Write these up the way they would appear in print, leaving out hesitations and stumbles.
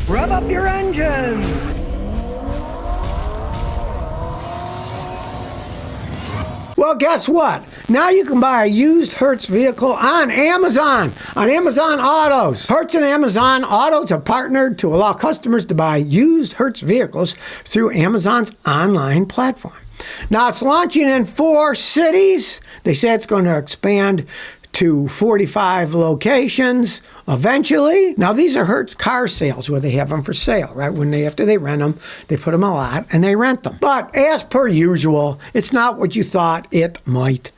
Rev up your engines! Well, guess what? Now you can buy a used Hertz vehicle on Amazon Autos. Hertz and Amazon Autos are partnered to allow customers to buy used Hertz vehicles through Amazon's online platform. Now, it's launching in 4 cities. They say it's going to expand to 45 locations eventually. Now, these are Hertz car sales where they have them for sale, right? After they rent them, they put them a lot and they rent them. But as per usual, it's not what you thought it might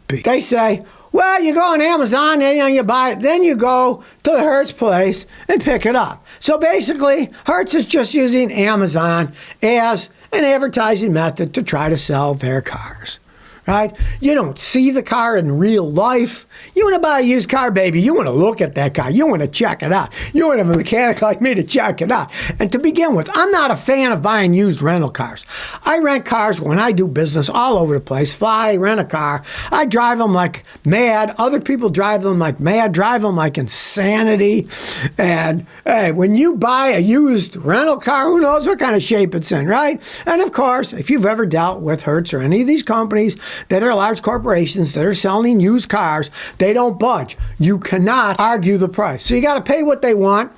be. They say, well, you go on Amazon and you buy it, then you go to the Hertz place and pick it up. So basically, Hertz is just using Amazon as an advertising method to try to sell their cars. Right? You don't see the car in real life. You want to buy a used car, baby. You want to look at that car. You want to check it out. You want to have a mechanic like me to check it out. And to begin with, I'm not a fan of buying used rental cars. I rent cars when I do business all over the place. Fly, rent a car. I drive them like mad. Other people drive them like mad, drive them like insanity. And hey, when you buy a used rental car, who knows what kind of shape it's in, right? And of course, if you've ever dealt with Hertz or any of these companies that are large corporations that are selling used cars, they don't budge. You cannot argue the price. So you got to pay what they want,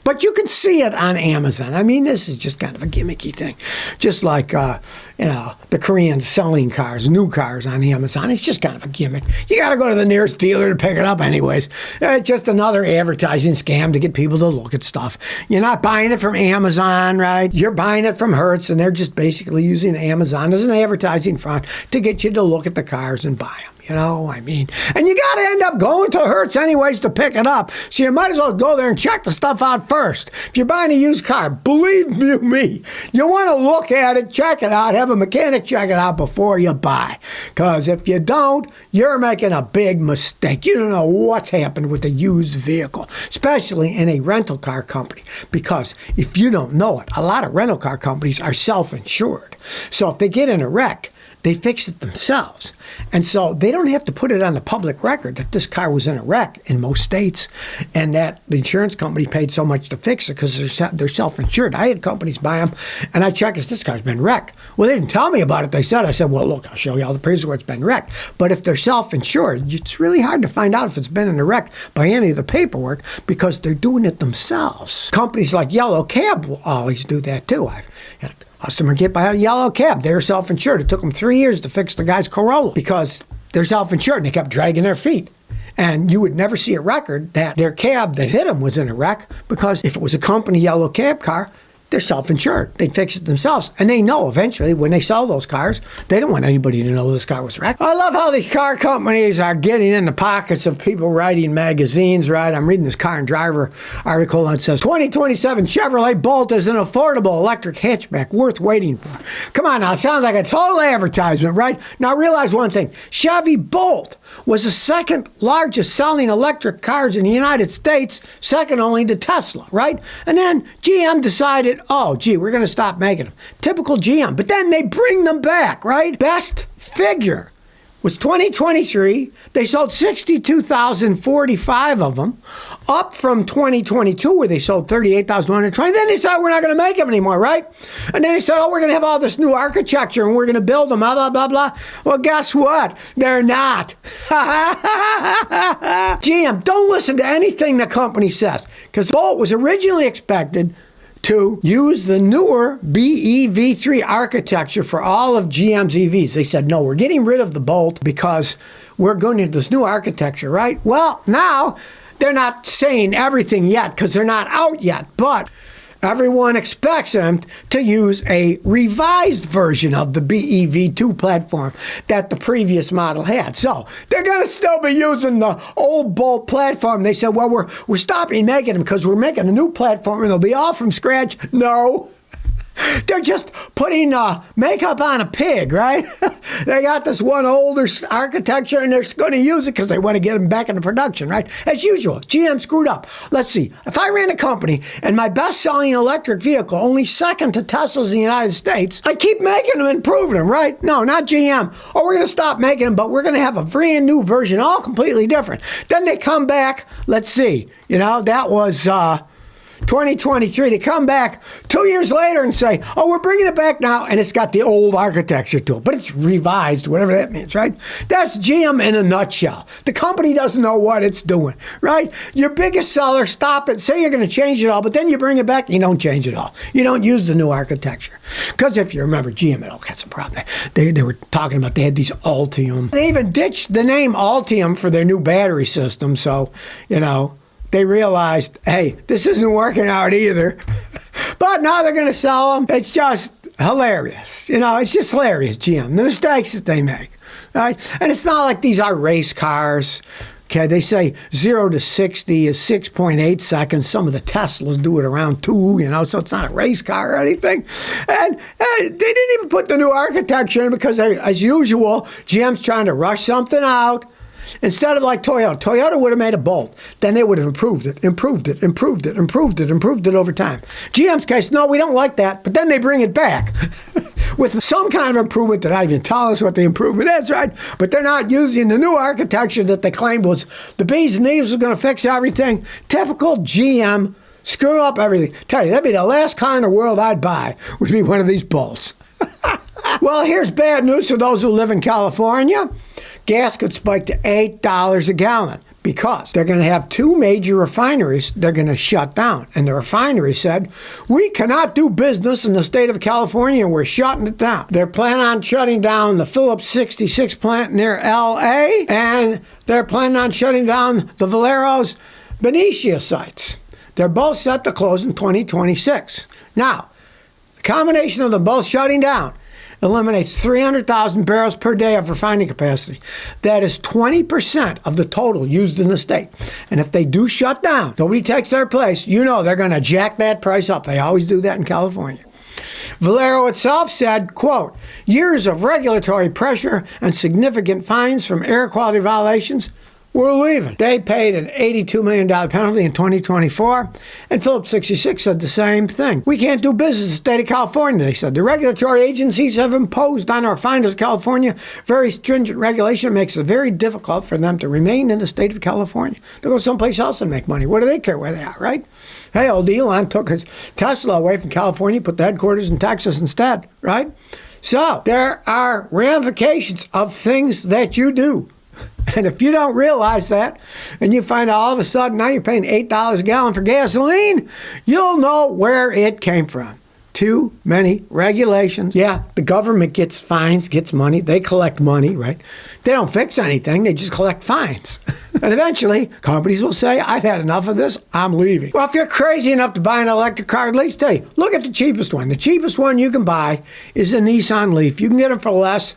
but you can see it on Amazon. I mean, this is just kind of a gimmicky thing. Just like, the Koreans selling cars, new cars on Amazon. It's just kind of a gimmick. You got to go to the nearest dealer to pick it up anyways. It's just another advertising scam to get people to look at stuff. You're not buying it from Amazon, right? You're buying it from Hertz, and they're just basically using Amazon as an advertising front to get you to look at the cars and buy them. And you got to end up going to Hertz anyways to pick it up. So you might as well go there and check the stuff out first. If you're buying a used car, believe you me, you want to look at it, check it out, have a mechanic check it out before you buy. Because if you don't, you're making a big mistake. You don't know what's happened with a used vehicle, especially in a rental car company. Because if you don't know it, a lot of rental car companies are self-insured. So if they get in a wreck, they fix it themselves. And so they don't have to put it on the public record that this car was in a wreck in most states and that the insurance company paid so much to fix it because they're self-insured. I had companies buy them, and I check this car's been wrecked. Well, they didn't tell me about it. I said, well, look, I'll show you all the places where it's been wrecked. But if they're self-insured, it's really hard to find out if it's been in a wreck by any of the paperwork because they're doing it themselves. Companies like Yellow Cab will always do that too. I've had a customer get by a Yellow Cab. They're self-insured. It took them 3 years to fix the guy's Corolla because they're self-insured and they kept dragging their feet. And you would never see a record that their cab that hit them was in a wreck because if it was a company Yellow Cab car, they're self-insured. They'd fix it themselves. And they know eventually when they sell those cars, they don't want anybody to know this car was wrecked. I love how these car companies are getting in the pockets of people writing magazines, right? I'm reading this Car and Driver article that says 2027 Chevrolet Bolt is an affordable electric hatchback worth waiting for. Come on now, it sounds like a total advertisement, right? Now realize one thing. Chevy Bolt was the second largest selling electric cars in the United States, second only to Tesla, right? And then GM decided, we're going to stop making them. Typical GM. But then they bring them back, right? Best figure was 2023. They sold 62,045 of them, up from 2022 where they sold 38,120. Then they said, we're not going to make them anymore, right? And then they said, we're going to have all this new architecture and we're going to build them, blah, blah, blah, blah. Well, guess what? They're not. GM, don't listen to anything the company says because Bolt was originally expected to use the newer BEV3 architecture for all of GM's EVs. They said, no, we're getting rid of the Bolt because we're going to this new architecture, right? Well, now they're not saying everything yet because they're not out yet, but everyone expects them to use a revised version of the BEV2 platform that the previous model had. So they're going to still be using the old Bolt platform. They said, well, we're stopping making them because we're making a new platform and they'll be all from scratch. No. They're just putting makeup on a pig, right? They got this one older architecture and they're going to use it because they want to get them back into production, right? As usual, GM screwed up. Let's see. If I ran a company and my best-selling electric vehicle, only second to Tesla's in the United States, I'd keep making them and improving them, right? No, not GM. We're going to stop making them, but we're going to have a brand new version, all completely different. Then they come back. Let's see. That was 2023, they come back 2 years later and say, oh, we're bringing it back now, and it's got the old architecture to it, but it's revised, whatever that means, right? That's GM in a nutshell. The company doesn't know what it's doing, right? Your biggest seller, stop it, say you're going to change it all, but then you bring it back, you don't change it all. You don't use the new architecture. Because if you remember, GM had all kinds of problems. They were talking about they had these Altium. They even ditched the name Altium for their new battery system, so, they realized, hey, this isn't working out either. But now they're going to sell them. It's just hilarious. It's just hilarious, GM. The mistakes that they make, right? And it's not like these are race cars. Okay, they say 0 to 60 is 6.8 seconds. Some of the Teslas do it around 2, so it's not a race car or anything. And they didn't even put the new architecture in because, as usual, GM's trying to rush something out. Instead of like Toyota would have made a Bolt. Then they would have improved it over time. GM's case, no, we don't like that, but then they bring it back with some kind of improvement that I even tell us what the improvement is, right? But they're not using the new architecture that they claimed was the bees and knees was going to fix everything. Typical GM, screw up everything. Tell you, that'd be the last car in the world I'd buy, would be one of these Bolts. Well, here's bad news for those who live in California. Gas could spike to $8 a gallon because they're going to have 2 major refineries they're going to shut down. And the refinery said, we cannot do business in the state of California, and we're shutting it down. They're planning on shutting down the Phillips 66 plant near L.A., and they're planning on shutting down the Valero's Benicia sites. They're both set to close in 2026. Now, the combination of them both shutting down eliminates 300,000 barrels per day of refining capacity. That is 20% of the total used in the state. And if they do shut down, nobody takes their place, they're going to jack that price up. They always do that in California. Valero itself said, quote, years of regulatory pressure and significant fines from air quality violations, we're leaving. They paid an $82 million penalty in 2024, and Phillips 66 said the same thing. We can't do business in the state of California, they said. The regulatory agencies have imposed on our refiners of California very stringent regulation. It makes it very difficult for them to remain in the state of California. They'll go someplace else and make money. What do they care where they are, right? Hey, old Elon took his Tesla away from California, put the headquarters in Texas instead, right? So there are ramifications of things that you do. And if you don't realize that, and you find out all of a sudden now you're paying $8 a gallon for gasoline, you'll know where it came from. Too many regulations. Yeah, the government gets fines, gets money. They collect money, right? They don't fix anything. They just collect fines. And eventually, companies will say, I've had enough of this. I'm leaving. Well, if you're crazy enough to buy an electric car, at least tell you, look at the cheapest one. The cheapest one you can buy is a Nissan Leaf. You can get them for less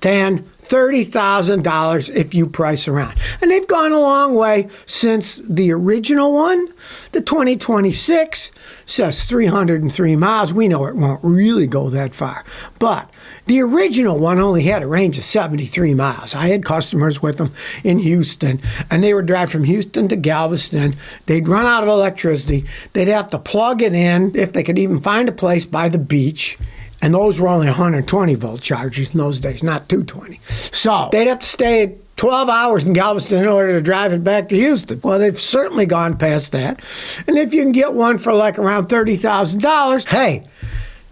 than $30,000 if you price around. And they've gone a long way since the original one. The 2026 says 303 miles. We know it won't really go that far. But the original one only had a range of 73 miles. I had customers with them in Houston, and they would drive from Houston to Galveston. They'd run out of electricity. They'd have to plug it in if they could even find a place by the beach. And those were only 120-volt chargers in those days, not 220. So they'd have to stay 12 hours in Galveston in order to drive it back to Houston. Well, they've certainly gone past that. And if you can get one for like around $30,000, hey,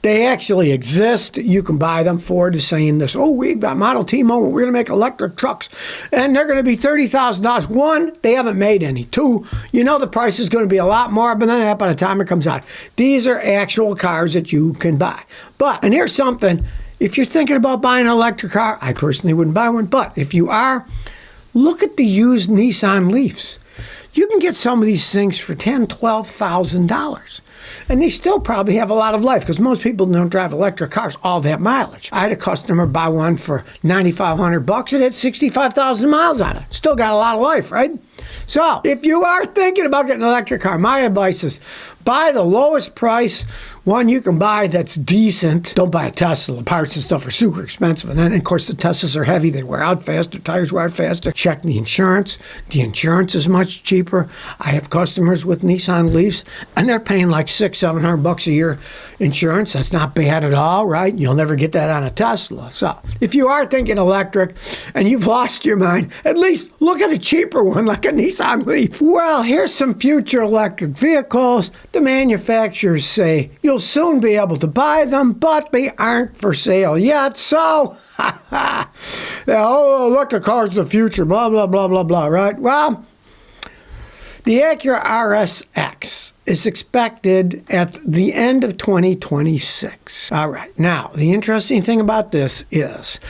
they actually exist. You can buy them. Ford is saying this, we've got Model T moment. We're going to make electric trucks, and they're going to be $30,000. One, they haven't made any. Two, the price is going to be a lot more, but then by the time it comes out, these are actual cars that you can buy. And here's something. If you're thinking about buying an electric car, I personally wouldn't buy one, but if you are, look at the used Nissan Leafs. You can get some of these things for $10,000, $12,000. And they still probably have a lot of life because most people don't drive electric cars all that mileage. I had a customer buy one for $9,500. It had 65,000 miles on it. Still got a lot of life, right? So if you are thinking about getting an electric car, my advice is buy the lowest price one you can buy that's decent. Don't buy a Tesla. The parts and stuff are super expensive. And then, of course, the Teslas are heavy. They wear out faster. Tires wear out faster. Check the insurance. The insurance is much cheaper. I have customers with Nissan Leafs, and they're paying like $600-700 a year insurance. That's not bad at all, right? You'll never get that on a Tesla. So if you are thinking electric and you've lost your mind, at least look at a cheaper one like a Nissan Leaf. Well, here's some future electric vehicles The manufacturers say you'll soon be able to buy them, but they aren't for sale yet. So, oh, electric cars of the future, blah, blah, blah, blah, blah, right? Well, the Acura RSX is expected at the end of 2026. All right. Now, the interesting thing about this is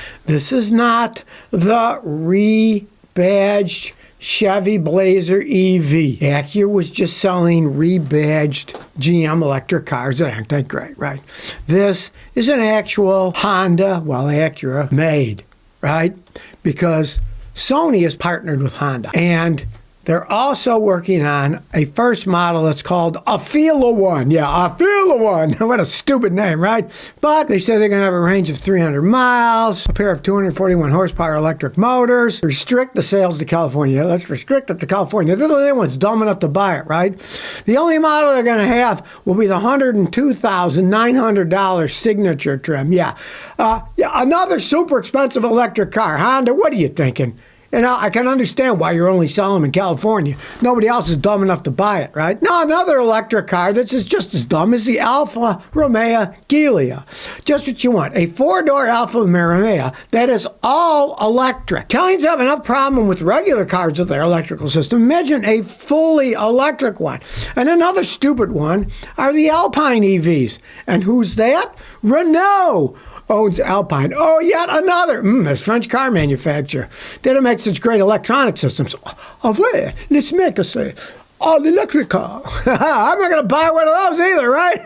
not the rebadged Chevy Blazer EV. Acura was just selling rebadged GM electric cars that aren't that great, right? This is an actual Honda, well, Acura made, right? Because Sony is partnered with Honda. And they're also working on a first model that's called a Fila One. Yeah, a Fila One. What a stupid name, right? But they say they're going to have a range of 300 miles, a pair of 241 horsepower electric motors. Restrict the sales to California. Let's restrict it to California. They're the only ones dumb enough to buy it, right? The only model they're going to have will be the $102,900 signature trim. Yeah, another super expensive electric car. Honda, what are you thinking? You know, I can understand why you're only selling them in California. Nobody else is dumb enough to buy it, right? No, another electric car that's just as dumb is the Alfa Romeo Giulia. Just what you want. A four-door Alfa Romeo that is all electric. Italians have enough problem with regular cars with their electrical system. Imagine a fully electric one. And another stupid one are the Alpine EVs. And who's that? Renault owns Alpine. Oh, yet another. This French car manufacturer. They don't make such great electronic systems. Oh, well, let's make us a all-electric car. I'm not going to buy one of those either, right?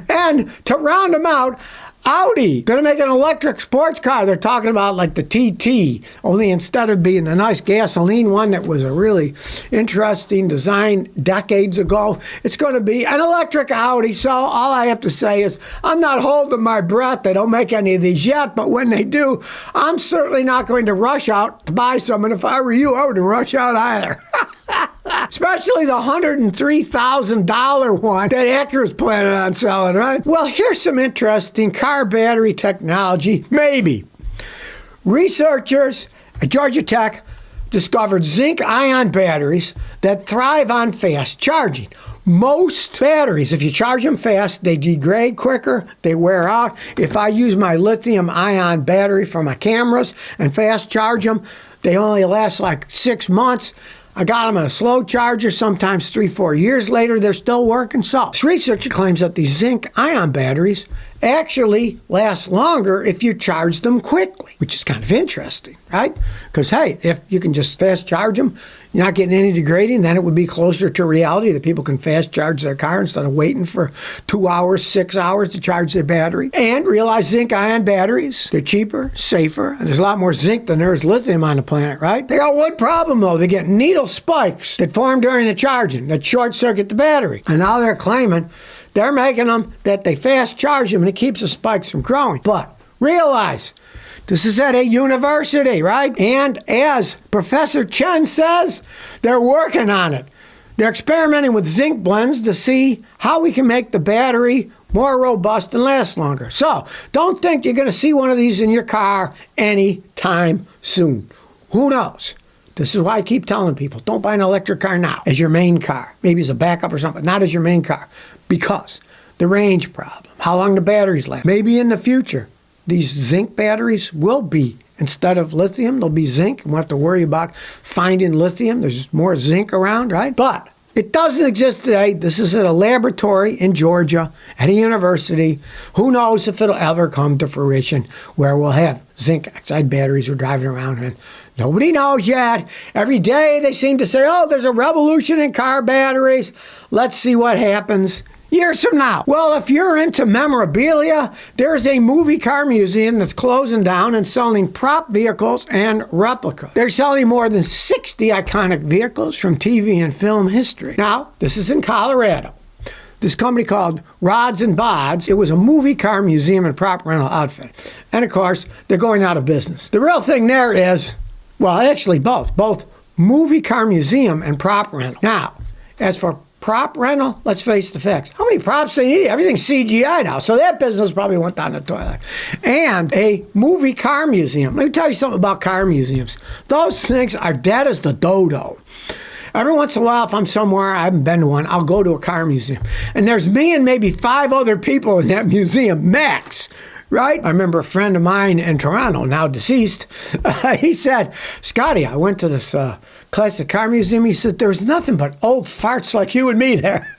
And to round them out, Audi, going to make an electric sports car. They're talking about like the TT, only instead of being a nice gasoline one that was a really interesting design decades ago, it's going to be an electric Audi. So all I have to say is I'm not holding my breath. They don't make any of these yet, but when they do, I'm certainly not going to rush out to buy some. And if I were you, I wouldn't rush out either. Especially the $103,000 one that Acura's planning on selling, right? Well, here's some interesting car battery technology, maybe. Researchers at Georgia Tech discovered zinc-ion batteries that thrive on fast charging. Most batteries, if you charge them fast, they degrade quicker, they wear out. If I use my lithium-ion battery for my cameras and fast charge them, they only last like 6 months. I got them in a slow charger, sometimes 3-4 years later, they're still working. So, this researcher claims that these zinc-ion batteries actually last longer if you charge them quickly, which is kind of interesting, right? Because, hey, if you can just fast charge them, you're not getting any degrading, then it would be closer to reality that people can fast charge their car instead of waiting for 2 hours, 6 hours to charge their battery. And realize zinc-ion batteries, they're cheaper, safer, and there's a lot more zinc than there is lithium on the planet, right? They got one problem, though. They get needle spikes that form during the charging that short-circuit the battery. And now they're claiming they're making them that they fast charge them and it keeps the spikes from growing. But realize, this is at a university, right? And as Professor Chen says, they're working on it. They're experimenting with zinc blends to see how we can make the battery more robust and last longer. So don't think you're going to see one of these in your car anytime soon. Who knows? This is why I keep telling people, don't buy an electric car now as your main car. Maybe as a backup or something, not as your main car. Because the range problem, how long the batteries last. Maybe in the future, these zinc batteries will be, instead of lithium, they'll be zinc. We won't have to worry about finding lithium. There's more zinc around, right? But it doesn't exist today. This is at a laboratory in Georgia at a university. Who knows if it'll ever come to fruition where we'll have zinc oxide batteries we're driving around in. Nobody knows yet. Every day they seem to say, oh, there's a revolution in car batteries. Let's see what happens years from now. Well, if you're into memorabilia, there's a movie car museum that's closing down and selling prop vehicles and replicas. They're selling more than 60 iconic vehicles from TV and film history. Now, this is in Colorado. This company called Rods and Bods, it was a movie car museum and prop rental outfit. And of course, they're going out of business. The real thing there is, well, actually both movie car museum and prop rental. Now, as for prop rental, let's face the facts. How many props they need? Everything's CGI now, so that business probably went down the toilet. And a movie car museum. Let me tell you something about car museums. Those things are dead as the dodo. Every once in a while, if I'm somewhere, I haven't been to one, I'll go to a car museum. And there's me and maybe 5 other people in that museum, max. Right? I remember a friend of mine in Toronto, now deceased, he said, Scotty, I went to this classic car museum. He said, there's nothing but old farts like you and me there.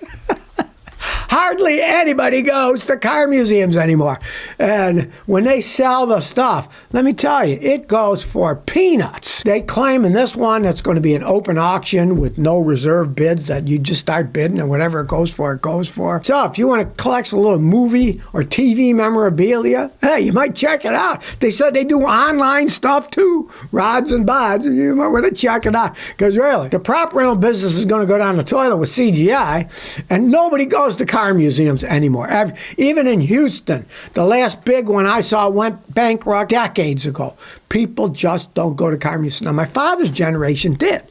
Hardly anybody goes to car museums anymore. And when they sell the stuff, let me tell you, it goes for peanuts. They claim in this one it's going to be an open auction with no reserve bids, that you just start bidding and whatever it goes for, it goes for. So if you want to collect a little movie or TV memorabilia, hey, you might check it out. They said they do online stuff too, rods and bods. You might want to check it out. Because really, the prop rental business is going to go down the toilet with CGI, and nobody goes to car museums anymore. Even in Houston, the last big one I saw went bankrupt decades ago. People just don't go to car museums. Now, my father's generation did.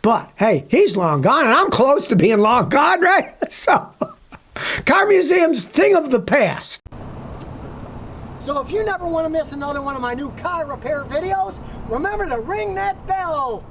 But, hey, he's long gone, and I'm close to being long gone, right? So, car museums, thing of the past. So if you never want to miss another one of my new car repair videos, remember to ring that bell.